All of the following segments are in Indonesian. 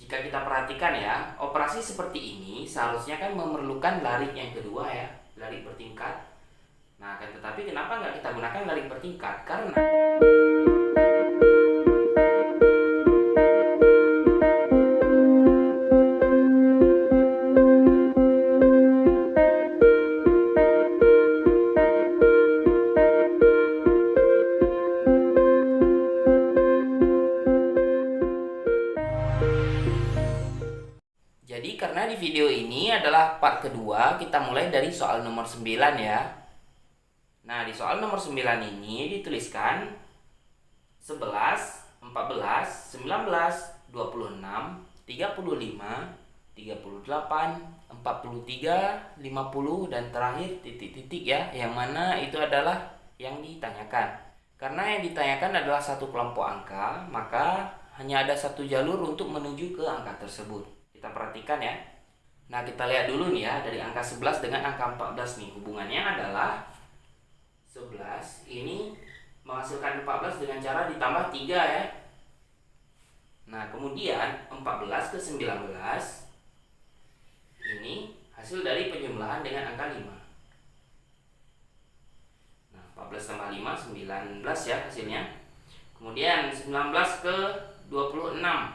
Jika kita perhatikan ya, operasi seperti ini seharusnya kan memerlukan lari yang kedua ya, lari bertingkat. Nah, kan tetapi kenapa nggak kita gunakan lari bertingkat? Karena karena di video ini adalah part kedua, kita mulai dari soal nomor 9 ya. Nah, di soal nomor 9 ini dituliskan 11, 14, 19, 26, 35, 38, 43, 50 dan terakhir titik-titik ya, yang mana itu adalah yang ditanyakan. Karena yang ditanyakan adalah satu kelompok angka, maka hanya ada satu jalur untuk menuju ke angka tersebut. Kita perhatikan ya. Nah, kita lihat dulu nih ya, dari angka 11 dengan angka 14 nih. Hubungannya adalah 11 ini menghasilkan 14 dengan cara ditambah 3 ya. Nah, kemudian 14 ke 19 ini hasil dari penjumlahan dengan angka 5. Nah, 14 tambah 5 19 ya hasilnya. Kemudian 19 ke 26.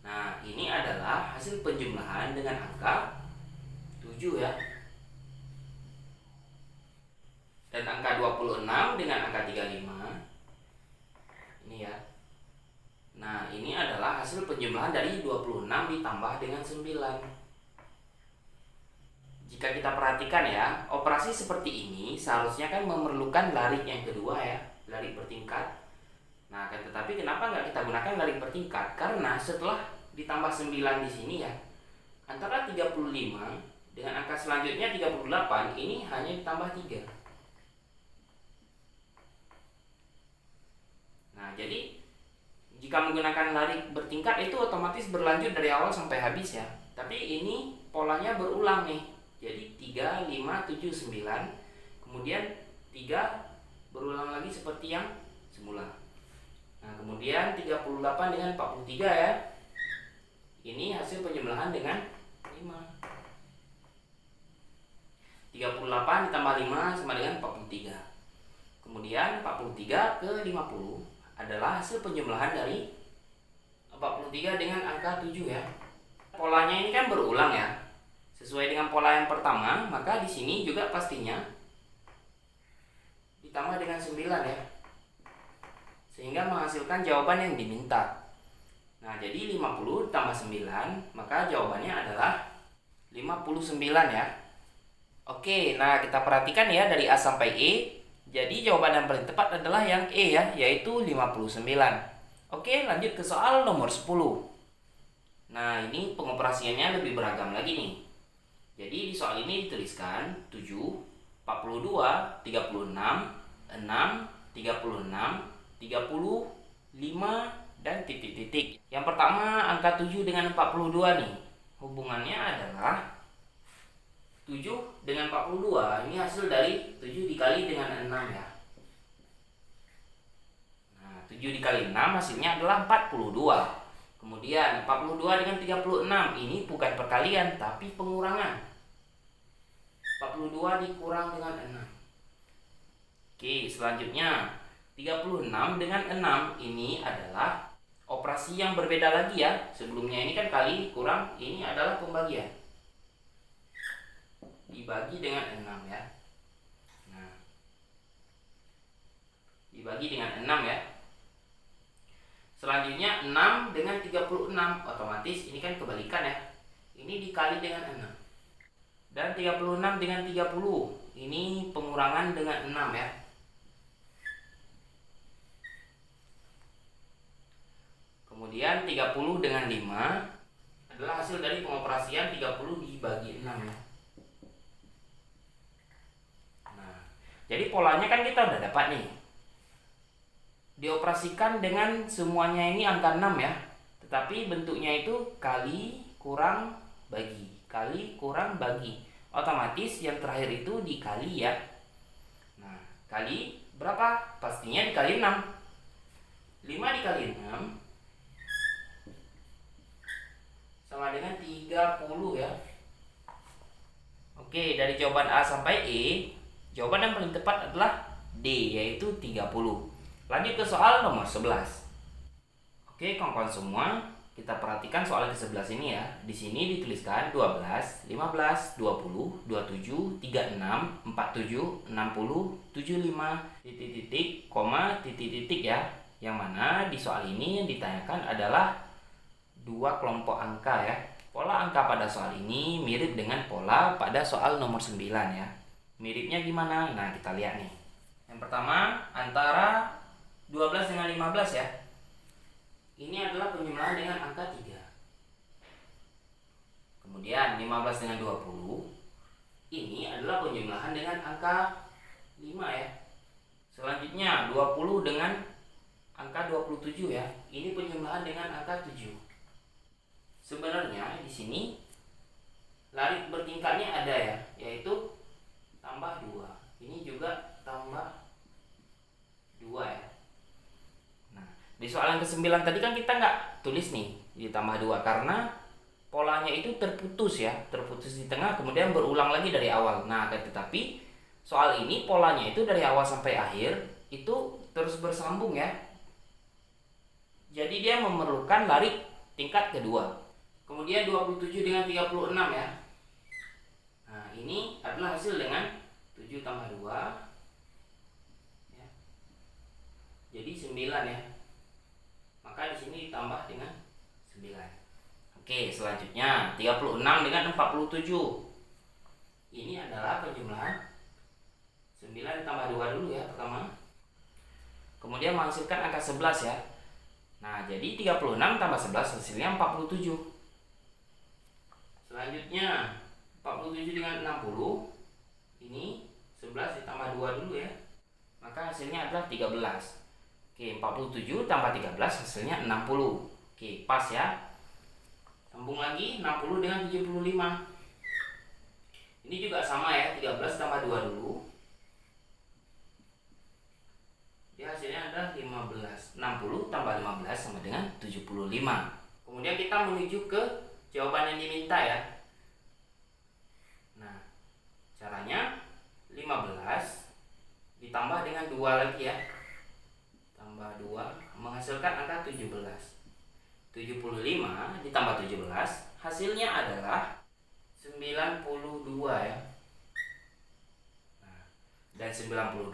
Nah, ini adalah hasil penjumlahan dengan angka 7 ya. Dan angka 26 dengan angka 35. Ini ya. Nah, ini adalah hasil penjumlahan dari 26 ditambah dengan 9. Jika kita perhatikan ya, operasi seperti ini seharusnya kan memerlukan lari yang kedua ya, lari bertingkat. Nah, kan tetapi kenapa nggak kita gunakan lari bertingkat? Karena setelah ditambah 9 di sini ya, antara 35 dengan angka selanjutnya 38 ini hanya ditambah 3. Nah, jadi jika menggunakan lari bertingkat itu otomatis berlanjut dari awal sampai habis ya. Tapi ini polanya berulang nih. Jadi 3, 5, 7, 9. Kemudian 3 berulang lagi seperti yang semula. Nah, kemudian 38 dengan 43 ya. Ini hasil penjumlahan dengan 5. 38 ditambah 5 sama dengan 43. Kemudian 43 ke 50 adalah hasil penjumlahan dari 43 dengan angka 7 ya. Polanya ini kan berulang ya. Sesuai dengan pola yang pertama, maka di sini juga pastinya ditambah dengan 9 ya. Sehingga menghasilkan jawaban yang diminta. Nah, jadi 50 ditambah 9, maka jawabannya adalah 59 ya. Oke, nah kita perhatikan ya dari A sampai E. Jadi jawaban yang paling tepat adalah yang E ya, yaitu 59. Oke, lanjut ke soal nomor 10. Nah, ini pengoperasiannya lebih beragam lagi nih. Jadi di soal ini dituliskan 7, 42, 36, 6, 36, 30, 5, dan titik-titik. Yang pertama angka 7 dengan 42 nih. Hubungannya adalah 7 dengan 42 ini hasil dari 7 dikali dengan 6 ya. Nah, 7 dikali 6 hasilnya adalah 42. Kemudian 42 dengan 36 ini bukan perkalian tapi pengurangan. 42 dikurang dengan 6. Oke, selanjutnya 36 dengan 6 ini adalah operasi yang berbeda lagi ya. Sebelumnya ini kan kali kurang, ini adalah pembagian. Dibagi dengan 6 ya. Nah, dibagi dengan 6 ya. Selanjutnya 6 dengan 36, otomatis ini kan kebalikan ya. Ini dikali dengan 6. Dan 36 dengan 30, ini pengurangan dengan 6 ya. Kemudian 30 dengan 5 adalah hasil dari pengoperasian 30 dibagi 6 ya. Nah, jadi polanya kan kita udah dapat nih. Dioperasikan dengan semuanya ini angka 6 ya. Tetapi bentuknya itu kali kurang bagi. Kali kurang bagi. Otomatis yang terakhir itu dikali ya. Nah, kali berapa? Pastinya dikali 6. 5 dikali 6 sama dengan 30 ya. Oke, dari jawaban A sampai E, jawaban yang paling tepat adalah D, yaitu 30. Lanjut ke soal nomor 11. Oke, kawan-kawan semua, kita perhatikan soal ke-11 ini ya. Di sini dituliskan 12, 15, 20, 27, 36, 47, 60, 75, titik-titik, koma, titik-titik ya. Yang mana di soal ini yang ditanyakan adalah dua kelompok angka ya. Pola angka pada soal ini mirip dengan pola pada soal nomor 9 ya. Miripnya gimana? Nah, kita lihat nih. Yang pertama, antara 12 dengan 15 ya. Ini adalah penjumlahan dengan angka 3. Kemudian 15 dengan 20. Ini adalah penjumlahan dengan angka 5 ya. Selanjutnya 20 dengan angka 27 ya. Ini penjumlahan dengan angka 7. Sebenarnya di sini lari bertingkatnya ada ya, yaitu tambah 2. Ini juga tambah 2 ya. Di soal yang ke-9 tadi kan kita nggak tulis nih ditambah 2 karena polanya itu terputus ya, terputus di tengah kemudian berulang lagi dari awal. Nah, tetapi soal ini polanya itu dari awal sampai akhir itu terus bersambung ya. Jadi dia memerlukan lari tingkat kedua. Kemudian 27 dengan 36 ya. Nah, ini adalah hasil dengan 7 tambah 2 ya. Jadi 9 ya. Maka di sini ditambah dengan 9. Oke, selanjutnya 36 dengan 47. Ini adalah penjumlahan 9 ditambah 2 dulu ya pertama. Kemudian menghasilkan angka 11 ya. Nah, jadi 36 tambah 11 hasilnya 47. Selanjutnya 47 dengan 60. Ini 11 ditambah 2 dulu ya. Maka hasilnya adalah 13. Oke, 47 tambah 13 hasilnya 60. Oke, pas ya. Sambung lagi 60 dengan 75. Ini juga sama ya, 13 tambah 2 dulu. Jadi hasilnya adalah 15. 60 tambah 15 sama dengan 75. Kemudian kita menuju ke jawaban yang diminta ya. Nah, caranya 15 ditambah dengan 2 lagi ya. Tambah 2 menghasilkan angka 17. 75 ditambah 17 hasilnya adalah 92 ya. Nah, dan 92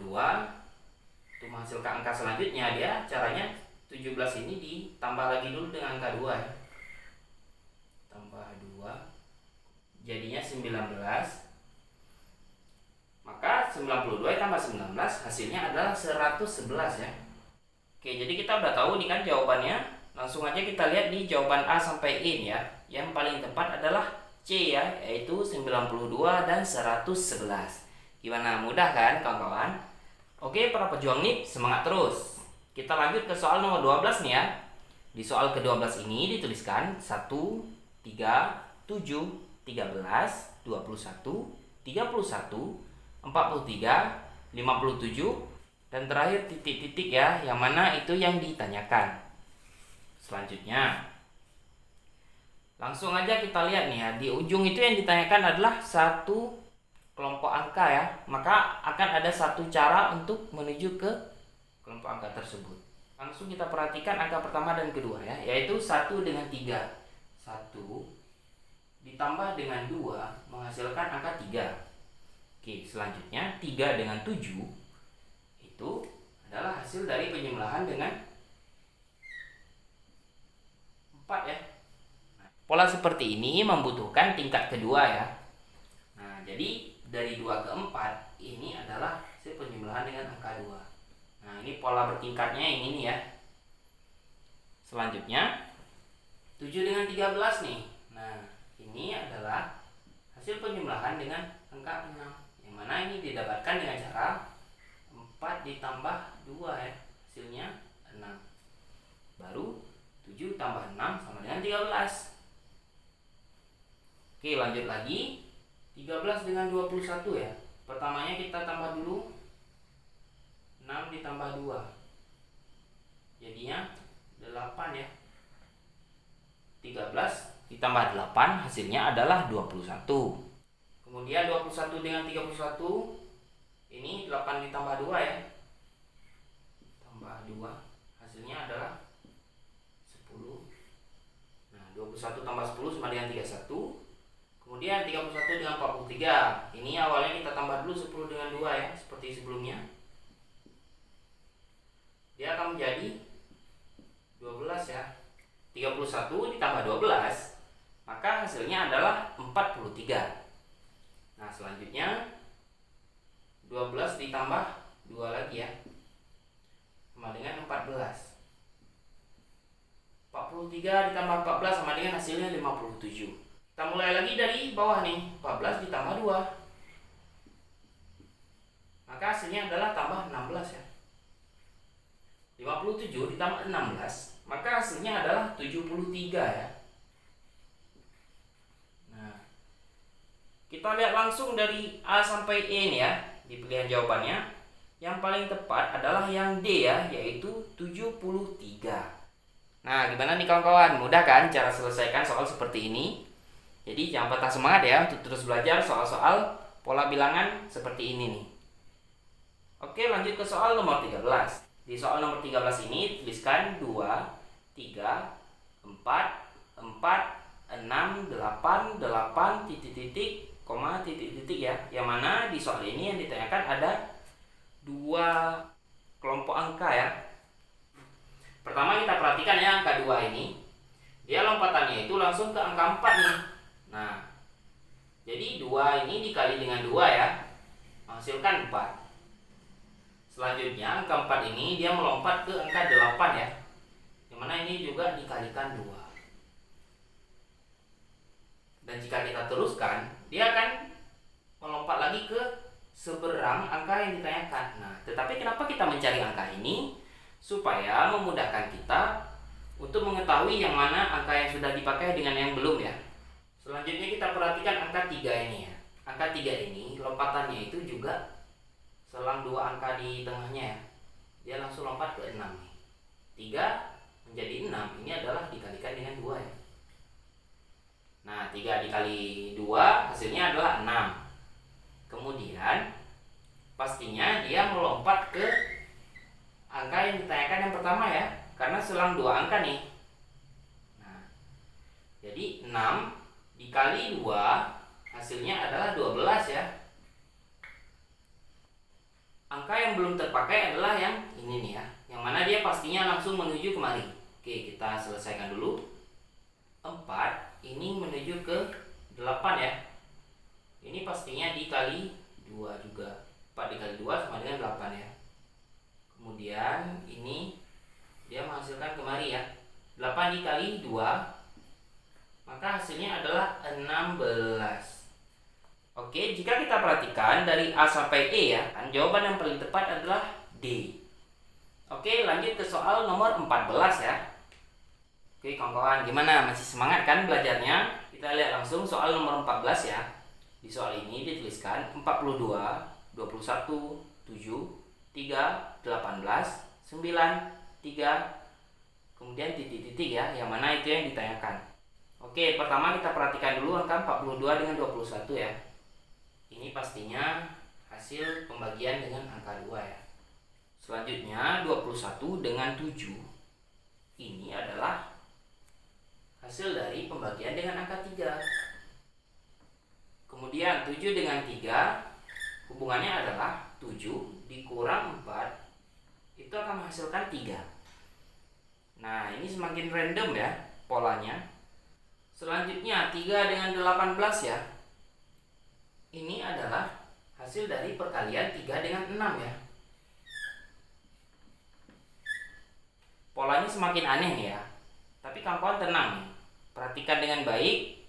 untuk menghasilkan angka selanjutnya dia caranya 17 ini ditambah lagi dulu dengan angka 2 ya. Tambah 2 jadinya 19. Maka 92 tambah 19 hasilnya adalah 111 ya. Oke, jadi kita udah tahu nih kan jawabannya. Langsung aja kita lihat di jawaban A sampai E ya. Yang paling tepat adalah C ya, yaitu 92 dan 111. Gimana, mudah kan kawan-kawan? Oke, para pejuang nih, semangat terus. Kita lanjut ke soal nomor 12 nih ya. Di soal ke-12 ini dituliskan 1, 3, 7, 13, 21, 31, 43, 57, dan terakhir titik-titik ya, yang mana itu yang ditanyakan. Selanjutnya langsung aja kita lihat nih ya, di ujung itu yang ditanyakan adalah satu kelompok angka ya. Maka akan ada satu cara untuk menuju ke kelompok angka tersebut. Langsung kita perhatikan angka pertama dan kedua ya, yaitu 1 dengan 3. 1 ditambah dengan 2 menghasilkan angka 3. Oke, selanjutnya 3 dengan 7 itu adalah hasil dari penjumlahan dengan 4 ya. Pola seperti ini membutuhkan tingkat kedua ya. Nah, jadi dari 2 ke 4 ini adalah hasil penjumlahan dengan angka 2. Nah, ini pola bertingkatnya yang ini ya. Selanjutnya 7 dengan 13 nih. Nah, ini adalah hasil penjumlahan dengan angka 6. Yang mana ini didapatkan dengan cara 4 ditambah 2 ya, hasilnya 6. Baru 7 tambah 6 sama dengan 13. Oke, lanjut lagi. 13 dengan 21 ya. Pertamanya kita tambah dulu 6 ditambah 2. Jadinya 8 ya. 13 ditambah 8 hasilnya adalah 21. Kemudian 21 dengan 31, ini 8 ditambah 2 ya. Tambah 2 hasilnya adalah 10. Nah, 21 tambah 10 sama dengan 31. Kemudian 31 dengan 43. Ini awalnya kita tambah dulu 10 dengan 2 ya, seperti sebelumnya. Dia akan menjadi 12 ya. 31 ditambah 12, maka hasilnya adalah 43. Nah, selanjutnya 12 ditambah 2 lagi ya, sama dengan 14. 43 ditambah 14 sama dengan hasilnya 57. Kita mulai lagi dari bawah nih. 14 ditambah 2, maka hasilnya adalah tambah 16 ya. 57 ditambah 16, maka hasilnya adalah 73 ya. Nah, kita lihat langsung dari A sampai E nih ya, di pilihan jawabannya. Yang paling tepat adalah yang D ya, yaitu 73. Nah, gimana nih kawan-kawan? Mudah kan cara selesaikan soal seperti ini? Jadi jangan patah semangat ya untuk terus belajar soal-soal pola bilangan seperti ini nih. Oke, lanjut ke soal nomor 13. Di soal nomor 13 ini tuliskan 2, 3, 4, 4, 6, 8, 8, titik-titik, koma, titik-titik ya. Yang mana di soal ini yang ditanyakan ada 2 kelompok angka ya. Pertama kita perhatikan ya angka 2 ini. Dia lompatannya itu langsung ke angka 4 nih. Nah, jadi 2 ini dikali dengan 2 ya, menghasilkan 4. Selanjutnya angka 4 ini dia melompat ke angka 8 ya, dimana ini juga dikalikan 2. Dan jika kita teruskan, dia akan melompat lagi ke seberang angka yang ditanyakan. Nah, tetapi kenapa kita mencari angka ini? Supaya memudahkan kita untuk mengetahui yang mana angka yang sudah dipakai dengan yang belum ya. Selanjutnya kita perhatikan angka 3 ini ya. Angka 3 ini lompatannya itu juga selang 2 angka di tengahnya ya. Dia langsung lompat ke 6 nih. 3 menjadi 6 ini adalah dikalikan dengan 2 ya. Nah, 3 dikali 2 hasilnya adalah 6. Kemudian pastinya dia melompat ke angka yang ditanyakan yang pertama ya, karena selang 2 angka nih. Nah, jadi 6 dikali 2 hasilnya adalah 12 ya. Angka yang belum terpakai adalah yang ini nih ya, yang mana dia pastinya langsung menuju kemari. Oke, kita selesaikan dulu. 4 ini menuju ke 8 ya. Ini pastinya dikali 2 juga. 4 dikali 2 sama dengan 8 ya. Kemudian ini dia menghasilkan kemari ya. 8 dikali 2, maka hasilnya adalah 16. Oke, jika kita perhatikan dari A sampai E ya, kan jawaban yang paling tepat adalah D. Oke, lanjut ke soal nomor 14 ya. Oke kawan-kawan, gimana? Masih semangat kan belajarnya? Kita lihat langsung soal nomor 14 ya. Di soal ini dituliskan 42, 21, 7, 3, 18, 9, 3, kemudian titik-titik ya, yang mana itu yang ditanyakan. Oke, pertama kita perhatikan dulu angka 42 dengan 21 ya. Ini pastinya hasil pembagian dengan angka 2 ya. Selanjutnya 21 dengan 7. Ini adalah hasil dari pembagian dengan angka 3. Kemudian 7 dengan 3 hubungannya adalah 7 dikurang 4 itu akan menghasilkan 3. Nah, ini semakin random ya polanya. Selanjutnya 3 dengan 18 ya. Ini adalah hasil dari perkalian 3 dengan 6 ya. Polanya semakin aneh nih ya. Tapi kawan-kawan tenang nih. Perhatikan dengan baik.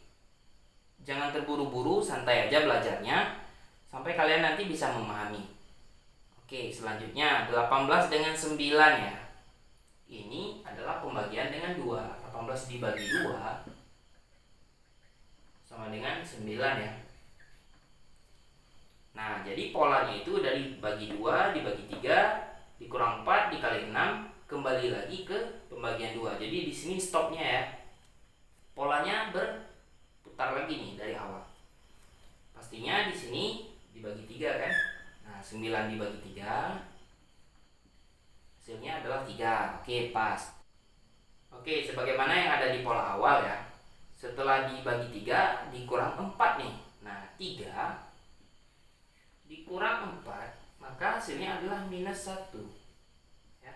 Jangan terburu-buru, santai aja belajarnya sampai kalian nanti bisa memahami. Oke, selanjutnya 18 dengan 9 ya. Ini adalah pembagian dengan 2. 18 dibagi 2 sama dengan 9 ya. Nah, jadi polanya itu dari bagi 2 dibagi 3 dikurang 4 dikali 6 kembali lagi ke pembagian 2. Jadi di sini stopnya ya. Polanya berputar lagi nih dari awal. Pastinya di sini dibagi 3 kan. Nah, 9 dibagi 3 hasilnya adalah 3. Oke, pas. Oke, sebagaimana yang ada di pola awal ya. Setelah dibagi 3 dikurang 4 nih. Nah, 3 dikurang 4, maka hasilnya adalah minus 1 ya.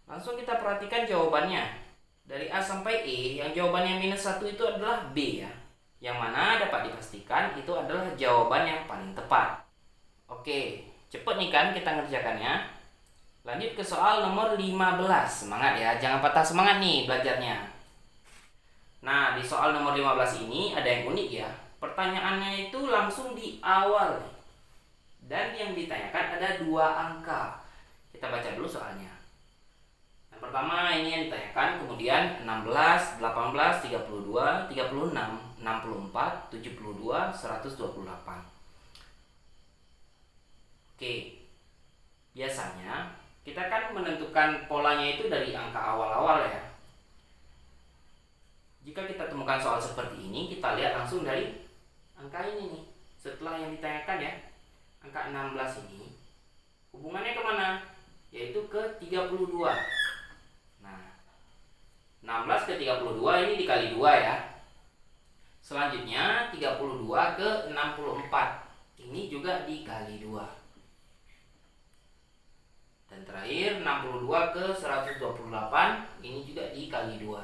Langsung kita perhatikan jawabannya. Dari A sampai E, yang jawabannya minus 1 itu adalah B ya. Yang mana dapat dipastikan itu adalah jawaban yang paling tepat. Oke, cepet nih kan kita ngerjakannya. Lanjut ke soal nomor 15. Semangat ya, jangan patah semangat nih belajarnya. Nah, di soal nomor 15 ini ada yang unik ya. Pertanyaannya itu langsung di awal. Dan yang ditanyakan ada 2 angka. Kita baca dulu soalnya. Yang pertama ini yang ditanyakan, kemudian 16, 18, 32, 36, 64, 72, 128. Oke. Biasanya kita kan menentukan polanya itu dari angka awal-awal ya. Jika kita temukan soal seperti ini, kita lihat langsung dari angka ini nih. Setelah yang ditanyakan ya, angka 16 ini hubungannya kemana? Yaitu ke 32. Nah, 16 ke 32 ini dikali 2 ya. Selanjutnya 32 ke 64. Ini juga dikali 2. Dan terakhir 62 ke 128, ini juga dikali 2.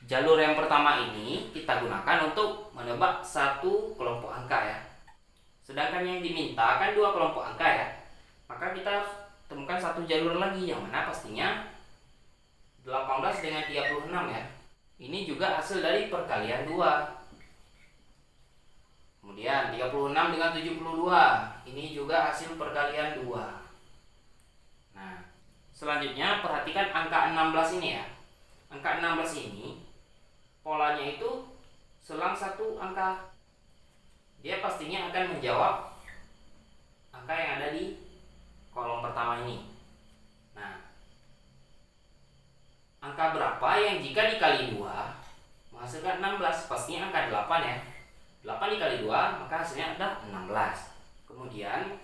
Jalur yang pertama ini kita gunakan untuk menebak satu kelompok angka ya. Sedangkan yang diminta kan 2 kelompok angka ya. Maka kita temukan satu jalur lagi, yang mana pastinya 18 dengan 36 ya. Ini juga hasil dari perkalian 2. Kemudian 36 dengan 72, ini juga hasil perkalian 2. Nah, selanjutnya perhatikan angka 16 ini ya. Angka 16 ini polanya itu selang satu angka. Dia pastinya akan menjawab angka yang ada di kolom pertama ini. Nah, angka berapa yang jika dikali 2 menghasilkan 16? Pastinya angka 8 ya. 8 dikali 2 maka hasilnya adalah 16. Kemudian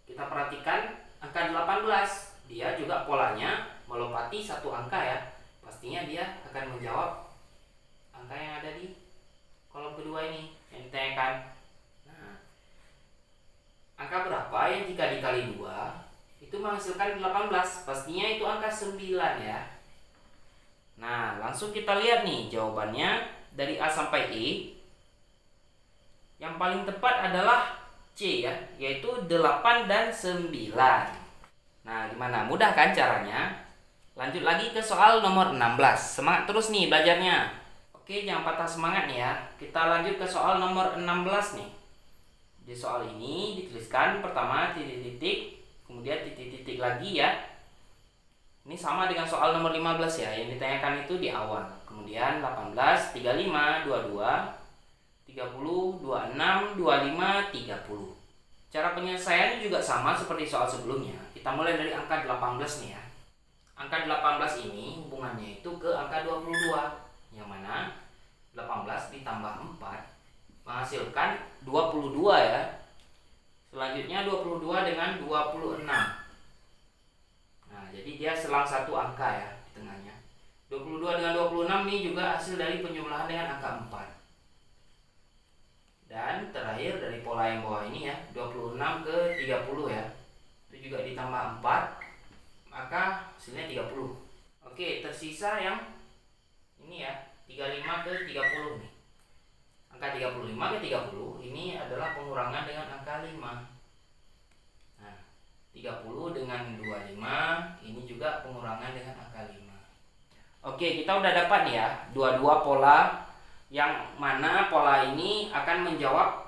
kita perhatikan angka 18. Dia juga polanya melompati satu angka ya. Pastinya dia akan menjawab angka yang ada di kolom kedua ini yang ditanyakan. Nah, angka berapa yang jika dikali 2 itu menghasilkan 18? Pastinya itu angka 9 ya. Nah, langsung kita lihat nih jawabannya dari A sampai E. Yang paling tepat adalah C ya, yaitu 8 dan 9. Nah, gimana? Mudah kan caranya? Lanjut lagi ke soal nomor 16. Semangat terus nih belajarnya. Oke, jangan patah semangat nih ya. Kita lanjut ke soal nomor 16 nih. Di soal ini dituliskan pertama titik-titik, kemudian titik-titik lagi ya. Ini sama dengan soal nomor 15 ya, yang ditanyakan itu di awal. Kemudian 18, 35, 22, 30, 26, 25, 30. Cara penyelesaiannya juga sama seperti soal sebelumnya. Kita mulai dari angka 18 nih ya. Angka 18 ini hubungannya itu ke angka 22. Yang mana 18 ditambah 4 menghasilkan 22 ya. Selanjutnya 22 dengan 26. Nah, jadi dia selang satu angka ya di tengahnya. 22 dengan 26 ini juga hasil dari penjumlahan dengan angka 4. Dan terakhir dari pola yang bawah ini ya, 26 ke 30 ya. Itu juga ditambah 4, maka hasilnya 30. Oke, tersisa yang ini ya, 35 ke 30 nih. Angka 35 ke 30 ini adalah pengurangan dengan angka 5. Nah, 30 dengan 25 ini juga pengurangan dengan angka 5. Oke, kita udah dapat nih ya, dua pola yang mana pola ini akan menjawab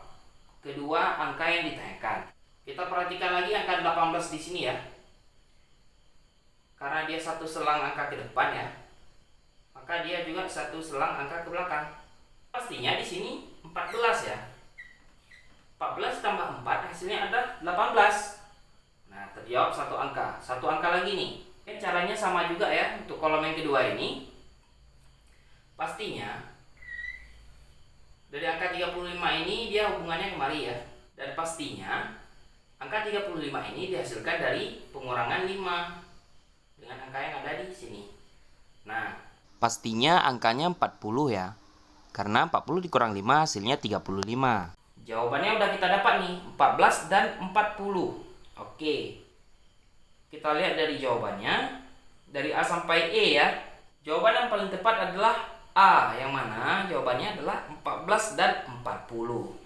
kedua angka yang ditanyakan. Kita perhatikan lagi angka 18 di sini ya. Karena dia satu selang angka ke depan ya, maka dia juga satu selang angka ke belakang. Pastinya di sini 14 ya. 14 tambah 4 hasilnya ada 18. Nah, terjawab satu angka. Satu angka lagi nih. Caranya sama juga ya untuk kolom yang kedua ini. pastinya dari angka 35 ini dia hubungannya kemari ya. Dan pastinya angka 35 ini dihasilkan dari pengurangan 5 dengan angka yang ada di sini. Nah, pastinya angkanya 40 ya. Karena 40 dikurang 5 hasilnya 35. Jawabannya udah kita dapat nih, 14 dan 40. Oke. Kita lihat dari jawabannya. Dari A sampai E ya. Jawaban yang paling tepat adalah A, yang mana jawabannya adalah 14 dan 40.